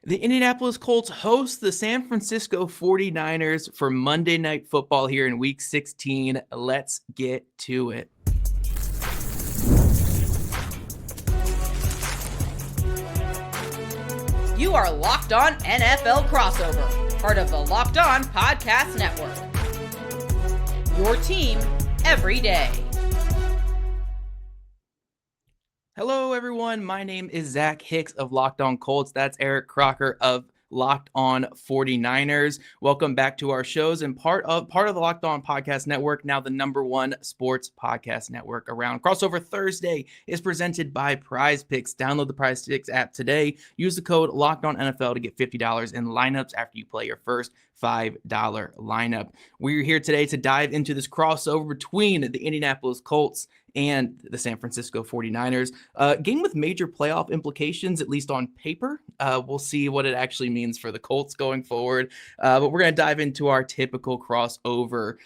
The Indianapolis Colts host the San Francisco 49ers for Monday Night Football here in Week 16. Let's get to it. You are Locked On NFL Crossover, part of the Locked On Podcast Network. Your team every day. Hello, everyone. My name is Zach Hicks of Locked On Colts. That's Eric Crocker of Locked On 49ers. Welcome back to our shows and part of the Locked On Podcast Network, now the #1 sports podcast network around. Crossover Thursday is presented by Prize Picks. Download the Prize Picks app today. Use the code LOCKEDONNFL to get $50 in lineups after you play your first $5 lineup. We're here today to dive into this crossover between the Indianapolis Colts and the San Francisco 49ers. Game with major playoff implications, at least on paper. We'll see what it actually means for the Colts going forward. But we're going to dive into our typical crossover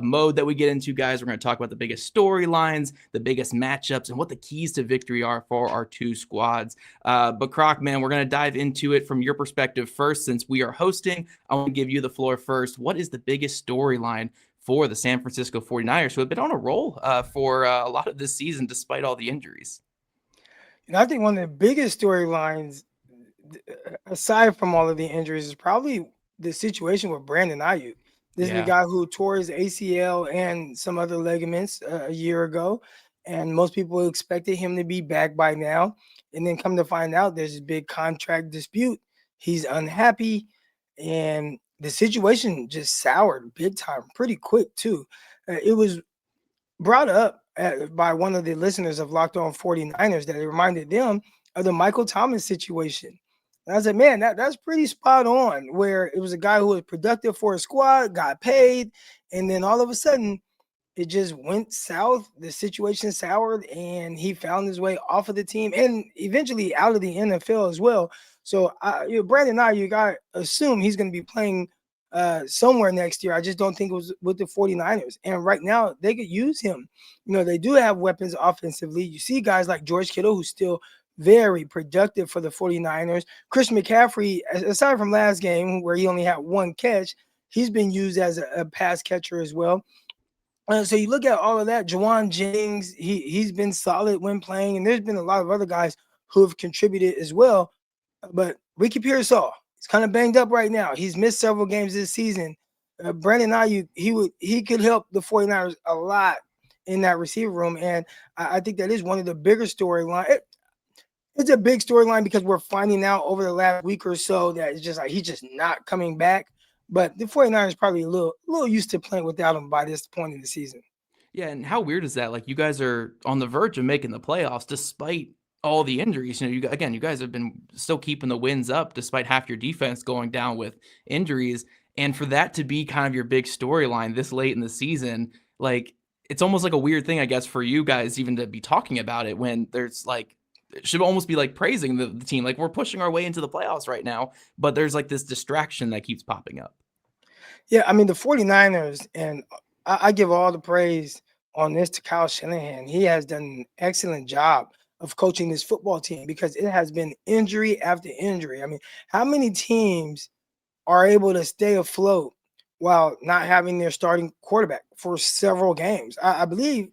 mode that we get into, guys. We're going to talk about the biggest storylines, the biggest matchups, and what the keys to victory are for our two squads. But Croc, man, we're going to dive into it from your perspective first. Since we are hosting, I want to give you the floor first. What is the biggest storyline for the San Francisco 49ers, who have been on a roll for a lot of this season despite all the injuries? I think one of the biggest storylines, aside from all of the injuries, is probably the situation with Brandon Aiyuk. This is the guy who tore his ACL and some other ligaments a year ago, and most people expected him to be back by now. And then come to find out, there's a big contract dispute. He's unhappy, and the situation just soured big time, pretty quick too. It was brought up by one of the listeners of Locked On 49ers that it reminded them of the Michael Thomas situation. And I said, man, that's pretty spot on, where it was a guy who was productive for a squad, got paid, and then all of a sudden it just went south. The situation soured, and he found his way off of the team and eventually out of the NFL as well. So Brandon Aiyuk, I assume he's going to be playing somewhere next year. I just don't think it was with the 49ers. And right now they could use him. They do have weapons offensively. You see guys like George Kittle, who's still very productive for the 49ers. Christian McCaffrey, aside from last game where he only had one catch, he's been used as a pass catcher as well. So you look at all of that. Juwan Jennings, he's been solid when playing, and there's been a lot of other guys who have contributed as well. But Ricky Pearsall, he's kind of banged up right now. He's missed several games this season. Brandon Aiyuk, he could help the 49ers a lot in that receiver room, and I think that is one of the bigger storylines. It's a big storyline because we're finding out over the last week or so that it's just like he's just not coming back. But the 49ers probably a little used to playing without him by this point in the season. Yeah, and how weird is that? Like, you guys are on the verge of making the playoffs despite all the injuries. You guys have been still keeping the wins up despite half your defense going down with injuries. And for that to be kind of your big storyline this late in the season, like, it's almost like a weird thing, I guess, for you guys even to be talking about it when there's like, it should almost be like praising the team. Like, we're pushing our way into the playoffs right now, but there's like this distraction that keeps popping up. Yeah, I mean, the 49ers, and I give all the praise on this to Kyle Shanahan. He has done an excellent job of coaching this football team because it has been injury after injury. I mean, how many teams are able to stay afloat while not having their starting quarterback for several games? I believe,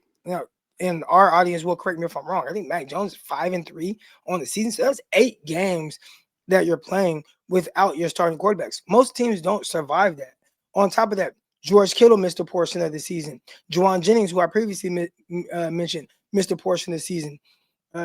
and our audience will correct me if I'm wrong, I think Mac Jones is 5-3 on the season. So that's 8 games that you're playing without your starting quarterbacks. Most teams don't survive that. On top of that, George Kittle missed a portion of the season. Juwan Jennings, who I previously mentioned, missed a portion of the season.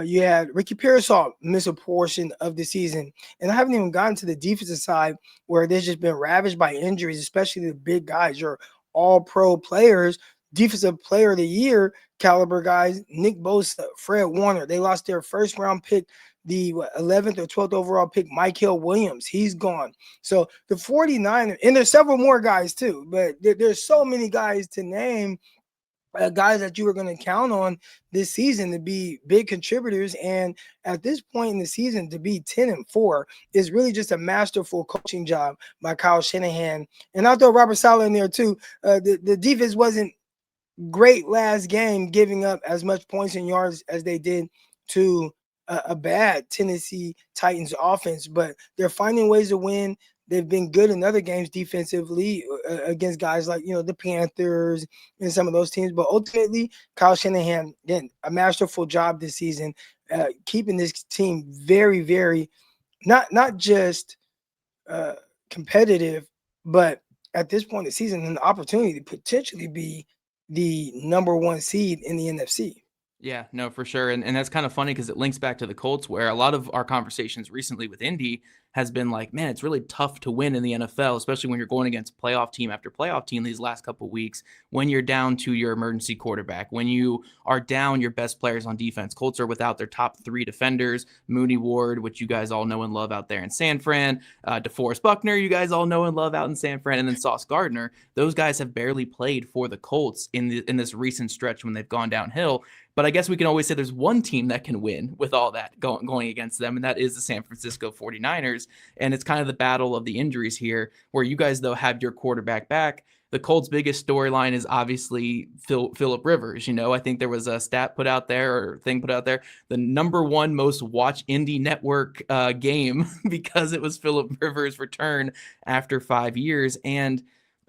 You had Ricky Pearsall miss a portion of the season. And I haven't even gotten to the defensive side where they've just been ravaged by injuries, especially the big guys, your all-pro players, defensive player of the year caliber guys, Nick Bosa, Fred Warner. They lost their first-round pick, the 11th or 12th overall pick, Michael Williams. He's gone. So the 49ers, and there's several more guys too, but there's so many guys to name, guys that you were going to count on this season to be big contributors. And at this point in the season, to be 10-4 is really just a masterful coaching job by Kyle Shanahan. And I'll throw Robert Saleh in there too. The defense wasn't great last game, giving up as much points and yards as they did to a bad Tennessee Titans offense, but they're finding ways to win. They've been good in other games defensively against guys like, the Panthers and some of those teams. But ultimately, Kyle Shanahan, again, a masterful job this season, keeping this team very, very, not just competitive, but at this point in the season, an opportunity to potentially be the number one seed in the NFC. Yeah, no, for sure. And that's kind of funny because it links back to the Colts, where a lot of our conversations recently with Indy has been like, man, it's really tough to win in the NFL, especially when you're going against playoff team after playoff team these last couple of weeks, when you're down to your emergency quarterback, when you are down your best players on defense. Colts are without their top 3 defenders, Mooney Ward, which you guys all know and love out there in San Fran, DeForest Buckner, you guys all know and love out in San Fran, and then Sauce Gardner. Those guys have barely played for the Colts in this recent stretch when they've gone downhill. But I guess we can always say there's one team that can win with all that going against them, and that is the San Francisco 49ers. And it's kind of the battle of the injuries here, where you guys, though, have your quarterback back. The Colts' biggest storyline is obviously Phillip Rivers. I think there was a stat put out there, or thing put out there, the number 1 most watched Indie Network game because it was Phillip Rivers' return after 5 years. And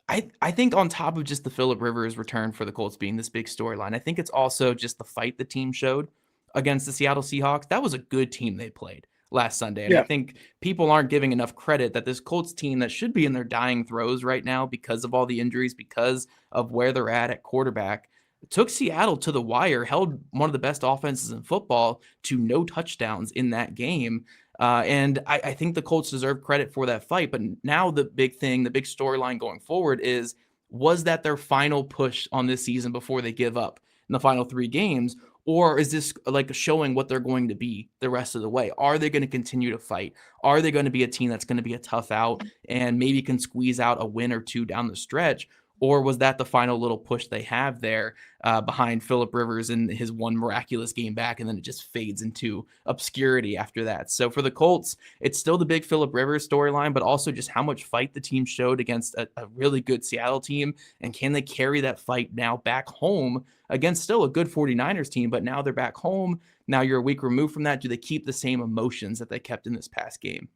I think on top of just the Phillip Rivers return for the Colts being this big storyline, I think it's also just the fight the team showed against the Seattle Seahawks. That was a good team they played last Sunday. And I think people aren't giving enough credit that this Colts team that should be in their dying throes right now because of all the injuries, because of where they're at quarterback, took Seattle to the wire, held one of the best offenses in football to no touchdowns in that game. And I think the Colts deserve credit for that fight. But now the big thing, the big storyline going forward is, was that their final push on this season before they give up in the final 3 games? Or is this like showing what they're going to be the rest of the way? Are they going to continue to fight? Are they going to be a team that's going to be a tough out and maybe can squeeze out a win or 2 down the stretch? Or was that the final little push they have there behind Phillip Rivers and his one miraculous game back, and then it just fades into obscurity after that? So for the Colts, it's still the big Phillip Rivers storyline, but also just how much fight the team showed against a really good Seattle team, and can they carry that fight now back home against still a good 49ers team, but now they're back home. Now you're a week removed from that. Do they keep the same emotions that they kept in this past game?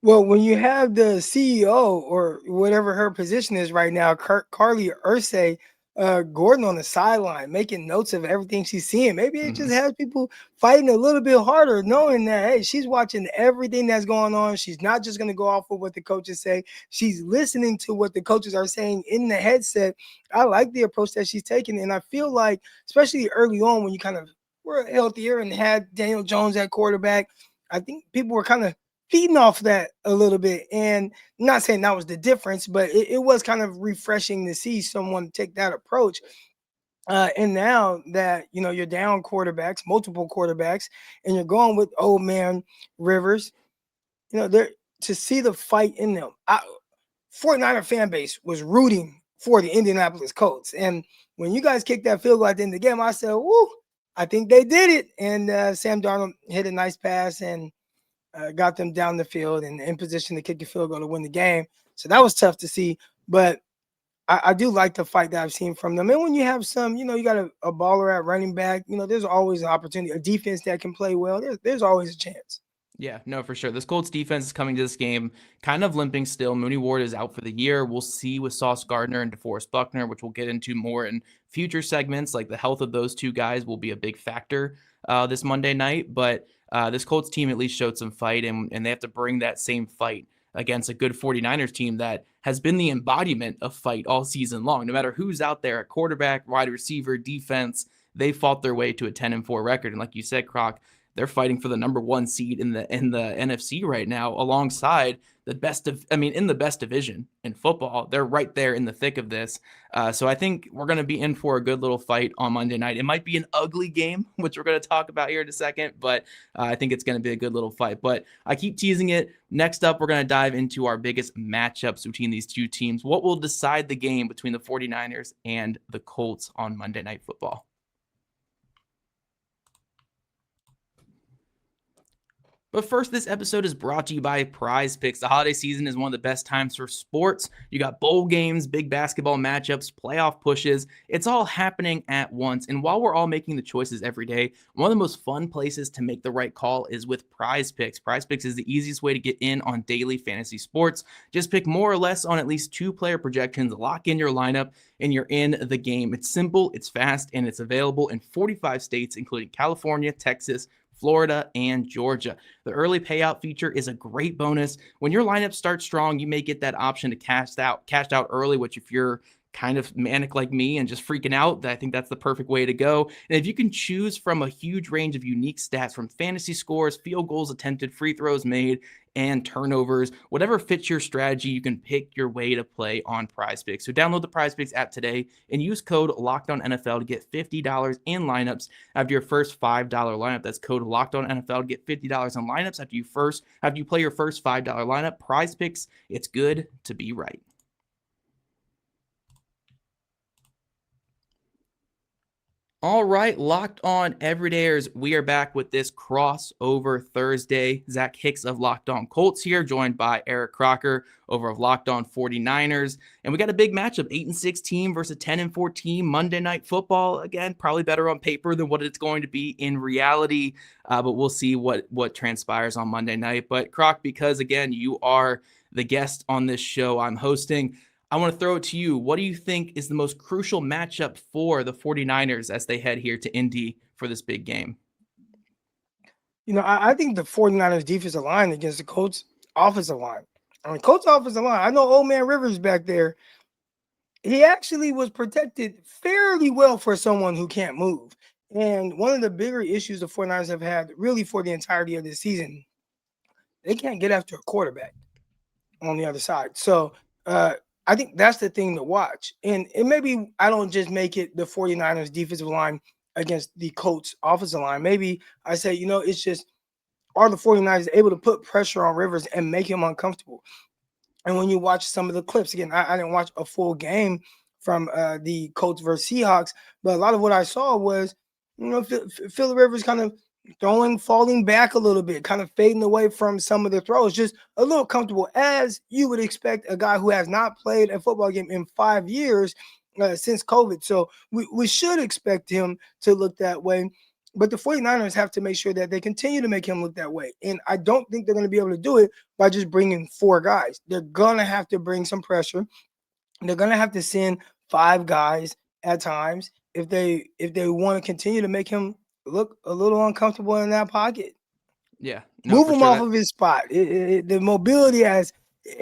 Well, when you have the CEO or whatever her position is right now, Carly Ursay Gordon on the sideline making notes of everything she's seeing, maybe it just has people fighting a little bit harder, knowing that, hey, she's watching everything that's going on. She's not just going to go off of what the coaches say. She's listening to what the coaches are saying in the headset. I like the approach that she's taking. And I feel like, especially early on when you kind of were healthier and had Daniel Jones at quarterback, I think people were kind of feeding off that a little bit. And I'm not saying that was the difference, but it was kind of refreshing to see someone take that approach. And now that, you're down quarterbacks, multiple quarterbacks, and you're going with old man Rivers, there to see the fight in them. 49er fan base was rooting for the Indianapolis Colts. And when you guys kicked that field goal at the end of the game, I said, woo, I think they did it. And Sam Darnold hit a nice pass and got them down the field and in position to kick a field goal to win the game. So that was tough to see. But I do like the fight that I've seen from them. And when you have some, you got a baller at running back, there's always an opportunity, a defense that can play well. There's always a chance. Yeah, no, for sure. This Colts defense is coming to this game kind of limping still. Mooney Ward is out for the year. We'll see with Sauce Gardner and DeForest Buckner, which we'll get into more in future segments. Like the health of those 2 guys will be a big factor this Monday night. But this Colts team at least showed some fight, and they have to bring that same fight against a good 49ers team that has been the embodiment of fight all season long. No matter who's out there at quarterback, wide receiver, defense, they fought their way to a 10-4 record. And like you said, Croc, they're fighting for the number 1 seed in the NFC right now, alongside the best in the best division in football. They're right there in the thick of this. So I think we're going to be in for a good little fight on Monday night. It might be an ugly game, which we're going to talk about here in a second, but I think it's going to be a good little fight. But I keep teasing it. Next up, we're going to dive into our biggest matchups between these 2 teams. What will decide the game between the 49ers and the Colts on Monday Night Football? But first, this episode is brought to you by Prize Picks. The holiday season is one of the best times for sports. You got bowl games, big basketball matchups, playoff pushes. It's all happening at once. And while we're all making the choices every day, one of the most fun places to make the right call is with Prize Picks. Prize Picks is the easiest way to get in on daily fantasy sports. Just pick more or less on at least 2-player projections, lock in your lineup, and you're in the game. It's simple, it's fast, and it's available in 45 states, including California, Texas, Florida, and Georgia. The early payout feature is a great bonus. When your lineup starts strong, you may get that option to cash out early, which if you're kind of manic like me and just freaking out, I think that's the perfect way to go. And if you can choose from a huge range of unique stats from fantasy scores, field goals attempted, free throws made, and turnovers, whatever fits your strategy, you can pick your way to play on Prize Picks. So download the Prize Picks app today and use code LOCKEDONNFL to get $50 in lineups after your first $5 lineup. That's code LOCKEDONNFL to get $50 in lineups after you play your first $5 lineup. Prize Picks, it's good to be right. All right, Locked On Everydayers, we are back with this crossover Thursday. Zach Hicks of Locked On Colts here, joined by Eric Crocker over of Locked On 49ers. And we got a big matchup, 8-6 team versus 10-4 team, Monday Night Football. Again, probably better on paper than what it's going to be in reality, but we'll see what transpires on Monday night. But Croc, because again, you are the guest on this show I'm hosting, I want to throw it to you. What do you think is the most crucial matchup for the 49ers as they head here to Indy for this big game? I think the 49ers defensive line against the Colts offensive line. Colts offensive line, I know old man Rivers back there. He actually was protected fairly well for someone who can't move. And one of the bigger issues the 49ers have had really for the entirety of this season, they can't get after a quarterback on the other side. So, I think that's the thing to watch. And maybe I don't just make it the 49ers defensive line against the Colts offensive line. Maybe I say, it's just, are the 49ers able to put pressure on Rivers and make him uncomfortable? And when you watch some of the clips, again, I didn't watch a full game from the Colts versus Seahawks, but a lot of what I saw was, Phillip Rivers kind of falling back a little bit, kind of fading away from some of the throws, just a little comfortable, as you would expect a guy who has not played a football game in 5 years since COVID. So we should expect him to look that way. But the 49ers have to make sure that they continue to make him look that way. And I don't think they're going to be able to do it by just bringing 4 guys. They're going to have to bring some pressure. They're going to have to send 5 guys at times if they want to continue to make him look a little uncomfortable in that pocket. Yeah. Move him off of his spot. The mobility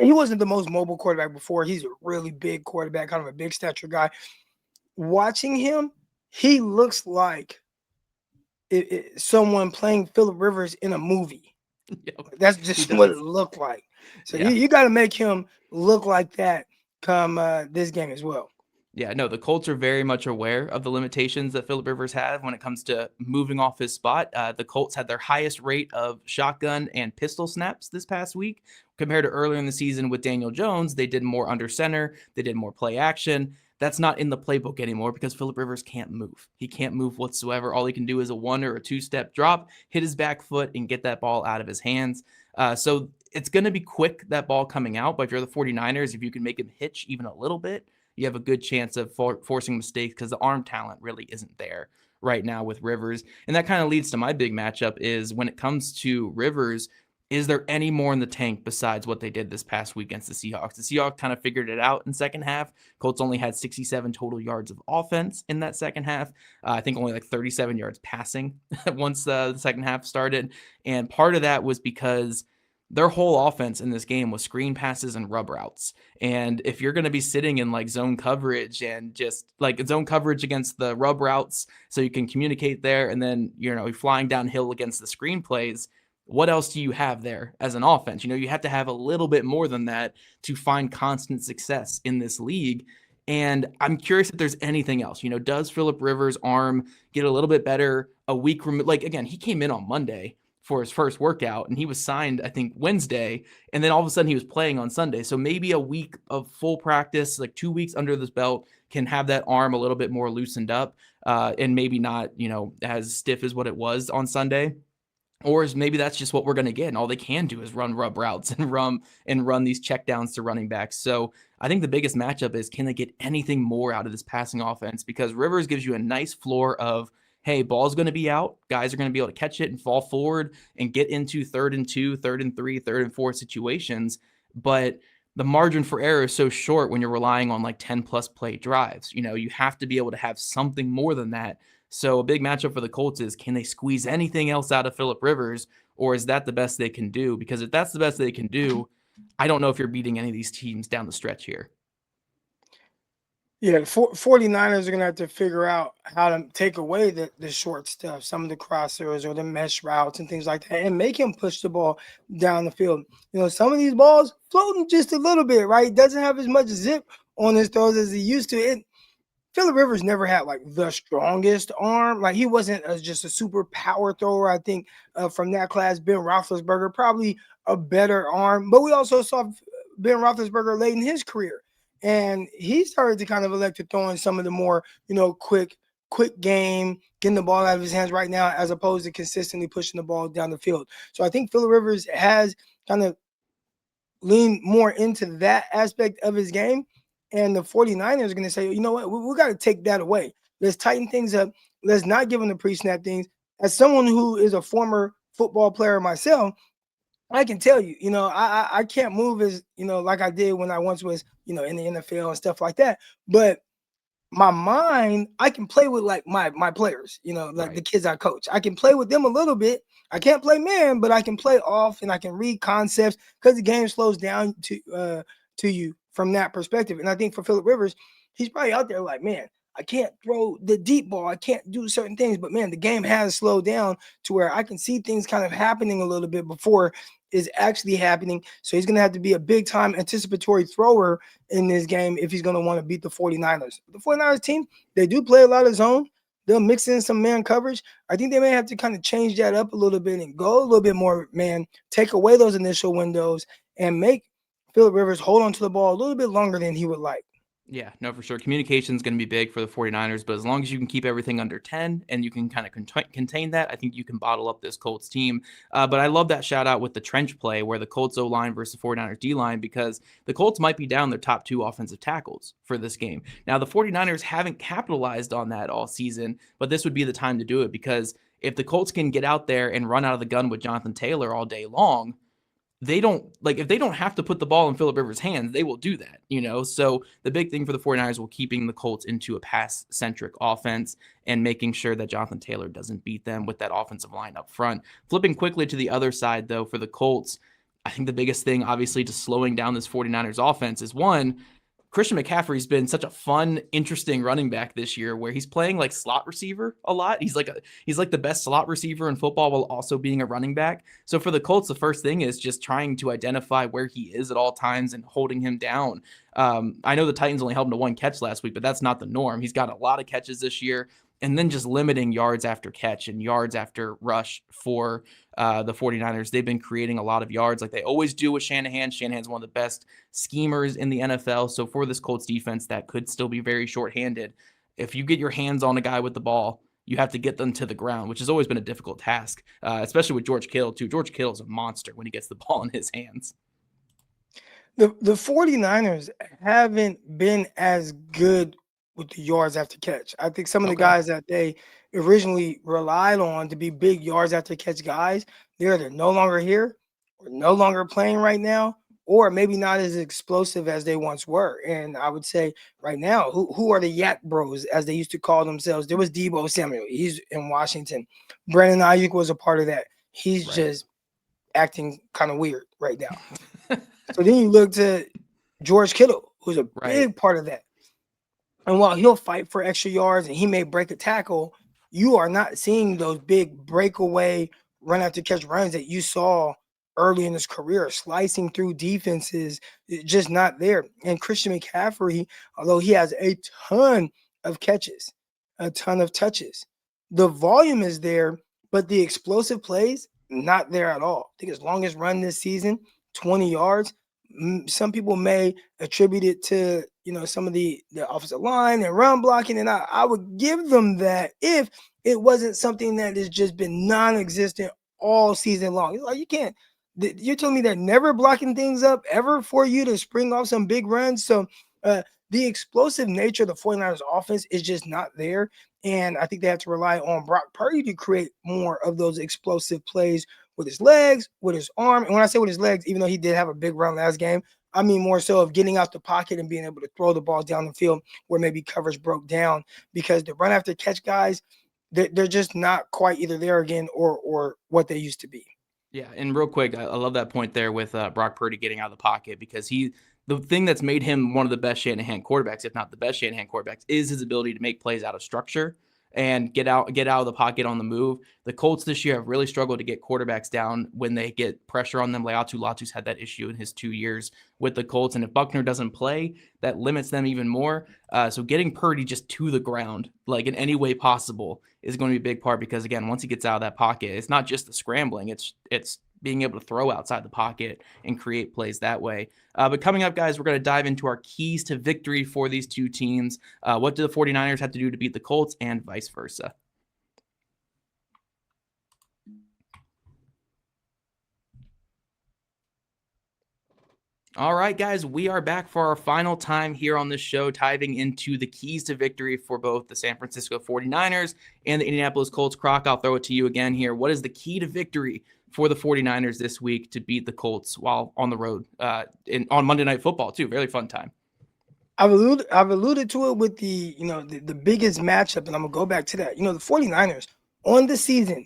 he wasn't the most mobile quarterback before. He's a really big quarterback, kind of a big stature guy. Watching him, he looks like someone playing Phillip Rivers in a movie. That's just what it looked like. So you got to make him look like that come this game as well. Yeah, no, the Colts are very much aware of the limitations that Phillip Rivers had when it comes to moving off his spot. The Colts had their highest rate of shotgun and pistol snaps this past week compared to earlier in the season with Daniel Jones. They did more under center. They did more play action. That's not in the playbook anymore because Phillip Rivers can't move. He can't move whatsoever. All he can do is a 1 or a 2-step drop, hit his back foot, and get that ball out of his hands. So it's going to be quick, that ball coming out. But if you're the 49ers, if you can make him hitch even a little bit, you have a good chance of forcing mistakes because the arm talent really isn't there right now with Rivers. And that kind of leads to my big matchup is when it comes to Rivers, is there any more in the tank besides what they did this past week against the Seahawks? The Seahawks kind of figured it out in second half. Colts only had 67 total yards of offense in that second half. I think only like 37 yards passing once the second half started. And part of that was because their whole offense in this game was screen passes and rub routes. And if you're going to be sitting in like zone coverage and just like zone coverage against the rub routes so you can communicate there, and then, you're flying downhill against the screen plays, what else do you have there as an offense? You have to have a little bit more than that to find constant success in this league. And I'm curious if there's anything else. Does Phillip Rivers' arm get a little bit better a week? Again, he came in on Monday for his first workout, and he was signed, I think, Wednesday, and then all of a sudden he was playing on Sunday. So maybe a week of full practice, like 2 weeks under this belt, can have that arm a little bit more loosened up, and maybe not, as stiff as what it was on Sunday. Or is maybe that's just what we're going to get, and all they can do is run rub routes and run these checkdowns to running backs. So I think the biggest matchup is, can they get anything more out of this passing offense? Because Rivers gives you a nice floor of, hey, ball's going to be out, guys are going to be able to catch it and fall forward and get into 3rd and 2, 3rd and 3, 3rd and 4 situations. But the margin for error is so short when you're relying on like 10 plus play drives. You have to be able to have something more than that. So a big matchup for the Colts is, can they squeeze anything else out of Phillip Rivers, or is that the best they can do? Because if that's the best they can do, I don't know if you're beating any of these teams down the stretch here. Yeah, the 49ers are going to have to figure out how to take away the short stuff, some of the crossers or the mesh routes and things like that, and make him push the ball down the field. Some of these balls floating just a little bit, right? Doesn't have as much zip on his throws as he used to. Phillip Rivers never had like the strongest arm. Like, he wasn't just a super power thrower. I think from that class, Ben Roethlisberger, probably a better arm. But we also saw Ben Roethlisberger late in his career, and he started to kind of elect to throwing some of the more, quick game, getting the ball out of his hands right now, as opposed to consistently pushing the ball down the field. So I think Phillip Rivers has kind of leaned more into that aspect of his game. And the 49ers are going to say, you know what, we got to take that away. Let's tighten things up. Let's not give them the pre-snap things. As someone who is a former football player myself, I can tell you, I can't move as, like I did when I once was, in the NFL and stuff like that. But my mind, I can play with like my players, like the kids I coach. I can play with them a little bit. I can't play man, but I can play off and I can read concepts, because the game slows down to you from that perspective. And I think for Phillip Rivers, he's probably out there like, man, I can't throw the deep ball. I can't do certain things, but man, the game has slowed down to where I can see things kind of happening a little bit before it's actually happening. So he's going to have to be a big time anticipatory thrower in this game if he's going to want to beat the 49ers. The 49ers team, they do play a lot of zone. They'll mix in some man coverage. I think they may have to kind of change that up a little bit and go a little bit more man, take away those initial windows and make Phillip Rivers hold on to the ball a little bit longer than he would like. Yeah, no, for sure. Communication is going to be big for the 49ers, but as long as you can keep everything under 10 and you can kind of contain that, I think you can bottle up this Colts team. But I love that shout out with the trench play where the Colts O-line versus the 49ers D-line, because the Colts might be down their top 2 offensive tackles for this game. Now, the 49ers haven't capitalized on that all season, but this would be the time to do it, because if the Colts can get out there and run out of the gun with Jonathan Taylor all day long, if they don't have to put the ball in Phillip Rivers' hands, they will do that, So the big thing for the 49ers will keeping the Colts into a pass-centric offense and making sure that Jonathan Taylor doesn't beat them with that offensive line up front. Flipping quickly to the other side, though, for the Colts, I think the biggest thing, obviously, to slowing down this 49ers offense is, one, Christian McCaffrey's been such a fun, interesting running back this year, where he's playing like slot receiver a lot. He's like the best slot receiver in football while also being a running back. So for the Colts, the first thing is just trying to identify where he is at all times and holding him down. I know the Titans only held him to 1 catch last week, but that's not the norm. He's got a lot of catches this year. And then just limiting yards after catch and yards after rush for the 49ers. They've been creating a lot of yards like they always do with Shanahan. Shanahan's one of the best schemers in the NFL. So for this Colts defense, that could still be very shorthanded. If you get your hands on a guy with the ball, you have to get them to the ground, which has always been a difficult task, especially with George Kittle, too. George Kittle's a monster when he gets the ball in his hands. The 49ers haven't been as good with the yards after catch. I think some of the guys that they originally relied on to be big yards after catch guys, they're either no longer here or no longer playing right now, or maybe not as explosive as they once were. And I would say right now, who are the Yak Bros, as they used to call themselves? There was Deebo Samuel. He's in Washington. Brandon Aiyuk was a part of that. He's just acting kind of weird right now. So then you look to George Kittle, who's a big part of that. And while he'll fight for extra yards and he may break a tackle, you are not seeing those big breakaway run after catch runs that you saw early in his career, slicing through defenses, just not there. And Christian McCaffrey, although he has a ton of catches, a ton of touches, the volume is there, but the explosive plays, not there at all. I think his longest run this season, 20 yards. Some people may attribute it to, some of the offensive line and run blocking, and I would give them that if it wasn't something that has just been non-existent all season long. It's like, you can't. You're telling me they're never blocking things up ever for you to spring off some big runs. So the explosive nature of the 49ers offense is just not there. And I think they have to rely on Brock Purdy to create more of those explosive plays with his legs, with his arm. And when I say with his legs, even though he did have a big run last game, I mean more so of getting out the pocket and being able to throw the ball down the field where maybe coverage broke down, because the run after catch guys, they're just not quite either there again or what they used to be. Yeah, and real quick, I love that point there with Brock Purdy getting out of the pocket, because the thing that's made him one of the best Shanahan quarterbacks, if not the best Shanahan quarterbacks, is his ability to make plays out of structure and get out of the pocket on the move. The Colts this year have really struggled to get quarterbacks down when they get pressure on them. Latu's had that issue in his 2 years with the Colts, and if Buckner doesn't play, that limits them even more. So getting Purdy just to the ground, like in any way possible, is going to be a big part, because again, once he gets out of that pocket, it's not just the scrambling, it's being able to throw outside the pocket and create plays that way. But coming up, guys, we're going to dive into our keys to victory for these two teams. What do the 49ers have to do to beat the Colts, and vice versa? All right, guys, we are back for our final time here on this show, diving into the keys to victory for both the San Francisco 49ers and the Indianapolis Colts. Croc, I'll throw it to you again here. What is the key to victory for the 49ers this week to beat the Colts while on the road on Monday Night Football, too? Very fun time. I've alluded to it with the biggest matchup, and I'm going to go back to that. The 49ers on the season,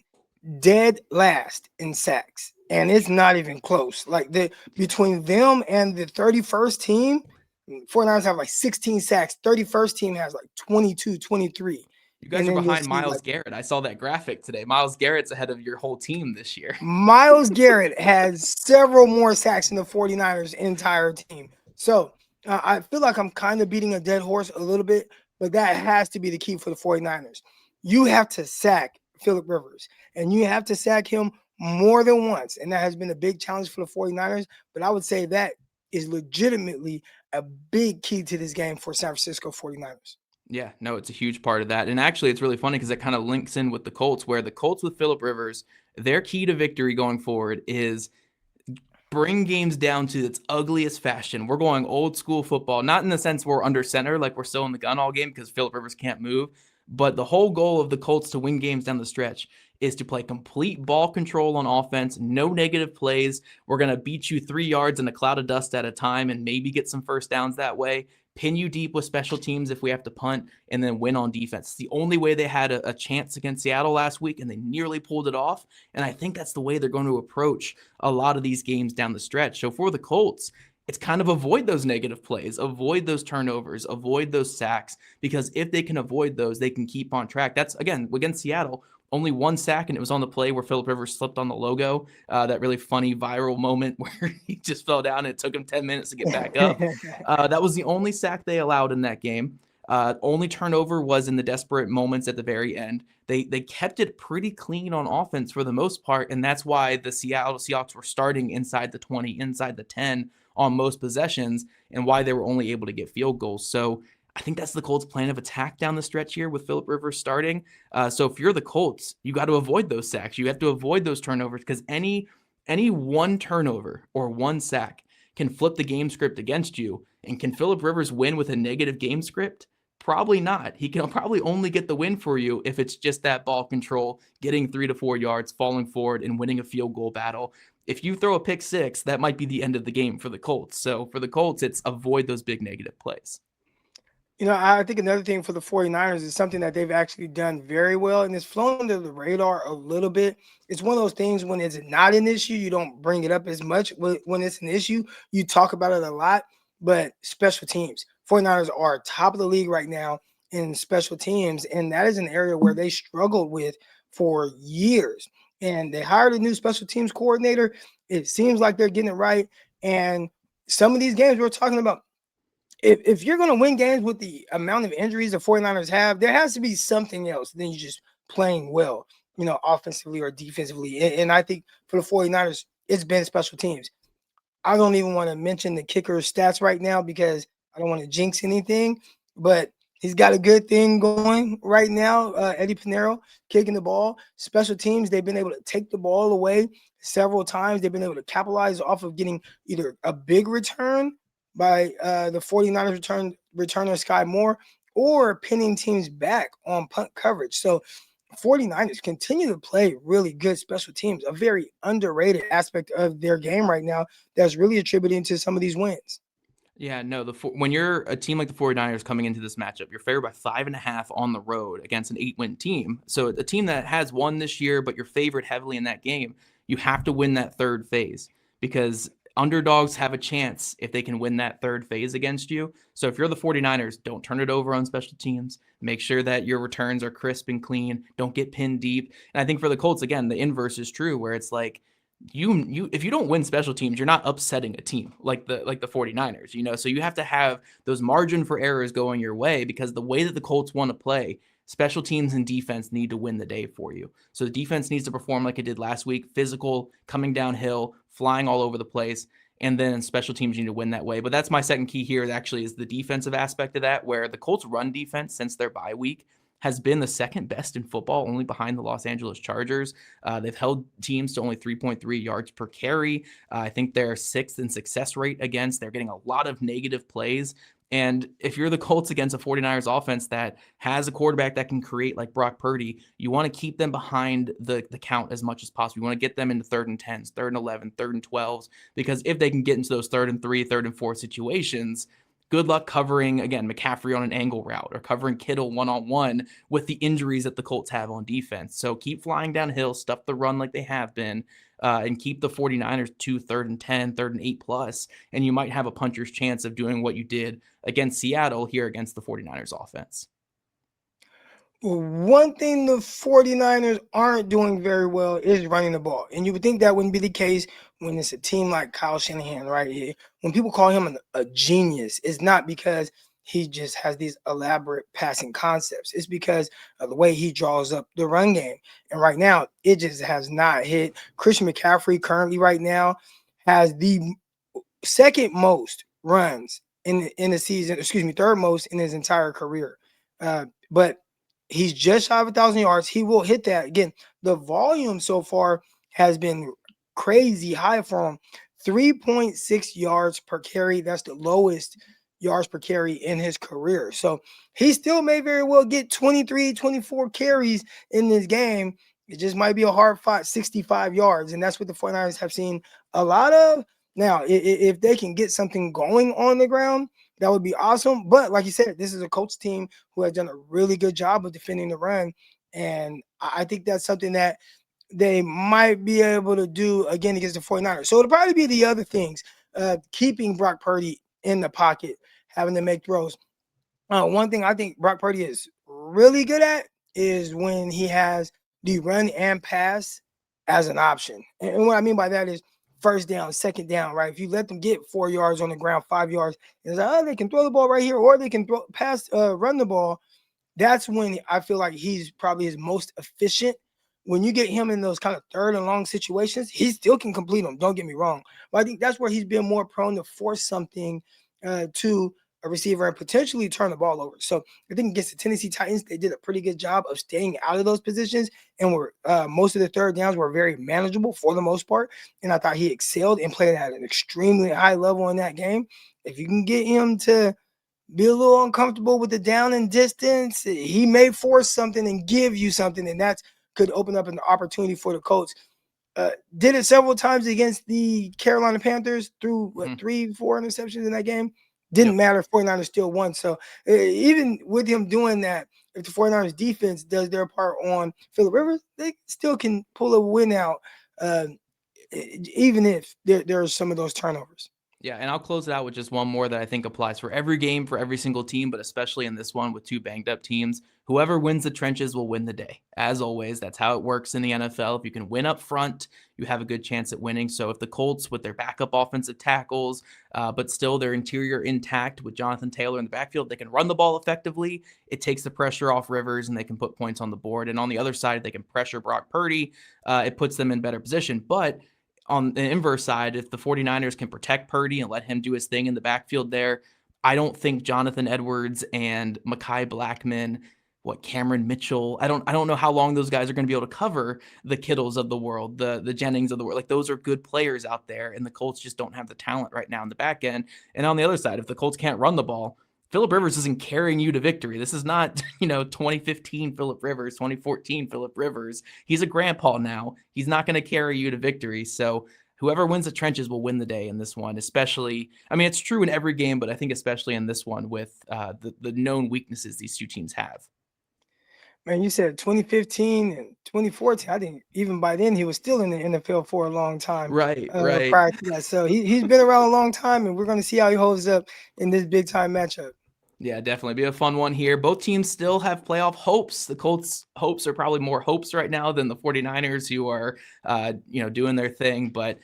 dead last in sacks. And it's not even close. Like between them and the 31st team, 49ers have like 16 sacks. 31st team has like 22, 23. You guys are behind Myles Garrett. I saw that graphic today. Myles Garrett's ahead of your whole team this year. Myles Garrett has several more sacks than the 49ers entire team. So I feel like I'm kind of beating a dead horse a little bit, but that has to be the key for the 49ers. You have to sack Phillip Rivers, and you have to sack him more than once, and that has been a big challenge for the 49ers, but I would say that is legitimately a big key to this game for San Francisco 49ers. Yeah, no, it's a huge part of that. And actually, it's really funny because it kind of links in with the Colts, where the Colts with Phillip Rivers, their key to victory going forward is bring games down to its ugliest fashion. We're going old school football, not in the sense we're under center, like we're still in the gun all game because Phillip Rivers can't move. But the whole goal of the Colts to win games down the stretch is to play complete ball control on offense, no negative plays. We're going to beat you 3 yards in a cloud of dust at a time and maybe get some first downs that way, pin you deep with special teams if we have to punt, and then win on defense. It's the only way they had a chance against Seattle last week, and they nearly pulled it off. And I think that's the way they're going to approach a lot of these games down the stretch. So for the Colts, it's kind of avoid those negative plays, avoid those turnovers, avoid those sacks, because if they can avoid those, they can keep on track. That's, again, against Seattle, only 1 sack, and it was on the play where Phillip Rivers slipped on the logo, that really funny viral moment where he just fell down and it took him 10 minutes to get back up. That was the only sack they allowed in that game. Only turnover was in the desperate moments at the very end. They kept it pretty clean on offense for the most part, and that's why the Seattle Seahawks were starting inside the 20, inside the 10 on most possessions, and why they were only able to get field goals. So I think that's the Colts' plan of attack down the stretch here with Phillip Rivers starting. So if you're the Colts, you got to avoid those sacks. You have to avoid those turnovers, because any one turnover or 1 sack can flip the game script against you. And can Phillip Rivers win with a negative game script? Probably not. He can probably only get the win for you if it's just that ball control, getting 3 to 4 yards, falling forward, and winning a field goal battle. If you throw a pick 6, that might be the end of the game for the Colts. So for the Colts, it's avoid those big negative plays. I think another thing for the 49ers is something that they've actually done very well, and it's flown under the radar a little bit. It's one of those things when it's not an issue, you don't bring it up as much. When it's an issue, you talk about it a lot. But special teams, 49ers are top of the league right now in special teams, and that is an area where they struggled with for years. And they hired a new special teams coordinator. It seems like they're getting it right. And some of these games we're talking about, if you're going to win games with the amount of injuries the 49ers have, there has to be something else than you just playing well, offensively or defensively. And I think for the 49ers, it's been special teams. I don't even want to mention the kicker's stats right now because I don't want to jinx anything. But He's got a good thing going right now. Eddie Pinero kicking the ball. Special teams, they've been able to take the ball away several times. They've been able to capitalize off of getting either a big return by the 49ers returner Sky Moore or pinning teams back on punt coverage. So 49ers continue to play really good special teams, a very underrated aspect of their game right now that's really attributing to some of these wins. Yeah, no, when you're a team like the 49ers coming into this matchup, you're favored by 5.5 on the road against an 8-win team. So a team that has won this year, but you're favored heavily in that game, you have to win that third phase because underdogs have a chance if they can win that third phase against you. So if you're the 49ers, don't turn it over on special teams. Make sure that your returns are crisp and clean. Don't get pinned deep. And I think for the Colts, again, the inverse is true where it's like, you if you don't win special teams, you're not upsetting a team like the 49ers, so you have to have those margin for errors going your way because the way that the Colts want to play, special teams and defense need to win the day for you. So the defense needs to perform like it did last week, physical, coming downhill, flying all over the place, and then special teams need to win that way. But that's my second key here actually is the defensive aspect of that, where the Colts run defense since their bye week has been the second best in football, only behind the Los Angeles Chargers. They've held teams to only 3.3 yards per carry. I think they're sixth in success rate against. They're getting a lot of negative plays. And if you're the Colts against a 49ers offense that has a quarterback that can create like Brock Purdy, you want to keep them behind the count as much as possible. You want to get them into 3rd and 10s, 3rd and 11, 3rd and 12s, because if they can get into those 3rd and 3, 3rd and 4 situations, good luck covering, again, McCaffrey on an angle route or covering Kittle one-on-one with the injuries that the Colts have on defense. So keep flying downhill, stuff the run like they have been, and keep the 49ers to 3rd and 10, 3rd and 8 plus, and you might have a puncher's chance of doing what you did against Seattle here against the 49ers offense. One thing the 49ers aren't doing very well is running the ball. And you would think that wouldn't be the case when it's a team like Kyle Shanahan right here. When people call him a genius, it's not because he just has these elaborate passing concepts. It's because of the way he draws up the run game. And right now, it just has not hit. Christian McCaffrey currently right now has the second most runs in the season, third most in his entire career. But he's just shy of 1,000 yards. He will hit that. Again, the volume so far has been crazy high for him. 3.6 yards per carry. That's the lowest yards per carry in his career. So he still may very well get 23, 24 carries in this game. It just might be a hard fought 65 yards. And that's what the 49ers have seen a lot of. Now, if they can get something going on the ground, that would be awesome. But like you said, this is a Colts team who has done a really good job of defending the run. And I think that's something that they might be able to do again against the 49ers. So it'll probably be the other things, keeping Brock Purdy in the pocket, having to make throws. One thing I think Brock Purdy is really good at is when he has the run and pass as an option. And what I mean by that is first down, second down, right? If you let them get 4 yards on the ground, 5 yards, it's like, they can throw the ball right here, or they can run the ball. That's when I feel like he's probably his most efficient. When you get him in those kind of third and long situations, he still can complete them. Don't get me wrong. But I think that's where he's been more prone to force something to a receiver and potentially turn the ball over. So I think against the Tennessee Titans, they did a pretty good job of staying out of those positions, and most of the third downs were very manageable for the most part. And I thought he excelled and played at an extremely high level in that game. If you can get him to be a little uncomfortable with the down and distance, he may force something and give you something, and that could open up an opportunity for the Colts. Did it several times against the Carolina Panthers, threw 3-4 interceptions in that game. Didn't matter. 49ers still won. So even with him doing that, if the 49ers defense does their part on Phillip Rivers, they still can pull a win out, even if there are some of those turnovers. Yeah, and I'll close it out with just one more that I think applies for every game, for every single team, but especially in this one with two banged up teams. Whoever wins the trenches will win the day. As always, that's how it works in the NFL. If you can win up front, you have a good chance at winning. So if the Colts, with their backup offensive tackles, but still their interior intact with Jonathan Taylor in the backfield, they can run the ball effectively. It takes the pressure off Rivers and they can put points on the board. And on the other side, they can pressure Brock Purdy. It puts them in better position. But on the inverse side, if the 49ers can protect Purdy and let him do his thing in the backfield there, I don't think Jonathan Edwards and Mekhi Blackman, Cameron Mitchell, I don't know how long those guys are going to be able to cover the Kittles of the world, the Jennings of the world. Like, those are good players out there, and the Colts just don't have the talent right now in the back end. And on the other side, if the Colts can't run the ball, Phillip Rivers isn't carrying you to victory. This is not, 2015 Phillip Rivers, 2014 Phillip Rivers. He's a grandpa now. He's not going to carry you to victory. So whoever wins the trenches will win the day in this one, especially, I mean, it's true in every game, but I think especially in this one with the known weaknesses these two teams have. Man, you said 2015 and 2014. I think even by then he was still in the NFL for a long time. Right. Prior to that. So he's been around a long time, and we're going to see how he holds up in this big time matchup. Yeah, definitely be a fun one here. Both teams still have playoff hopes. The Colts' hopes are probably more hopes right now than the 49ers, who are, doing their thing. But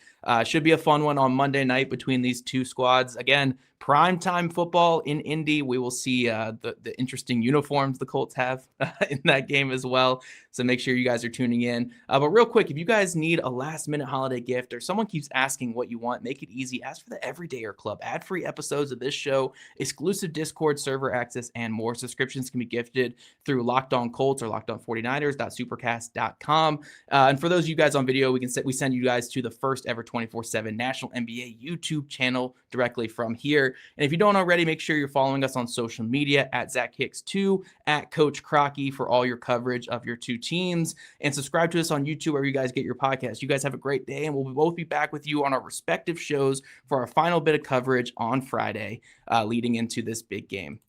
should be a fun one on Monday night between these two squads. Again, primetime football in Indy. We will see the interesting uniforms the Colts have in that game as well. So make sure you guys are tuning in. But real quick, if you guys need a last-minute holiday gift, or someone keeps asking what you want, make it easy. Ask for the Everydayer Club. Ad-free episodes of this show, exclusive Discord server access, and more. Subscriptions can be gifted through Locked On Colts or LockedOn49ers.supercast.com. And for those of you guys on video, we send you guys to the first ever 24/7 National NBA YouTube channel directly from here. And if you don't already, make sure you're following us on social media at Zach Hicks2, at Coach Crocky for all your coverage of your two teams, and subscribe to us on YouTube where you guys get your podcast. You guys have a great day, and we'll both be back with you on our respective shows for our final bit of coverage on Friday leading into this big game.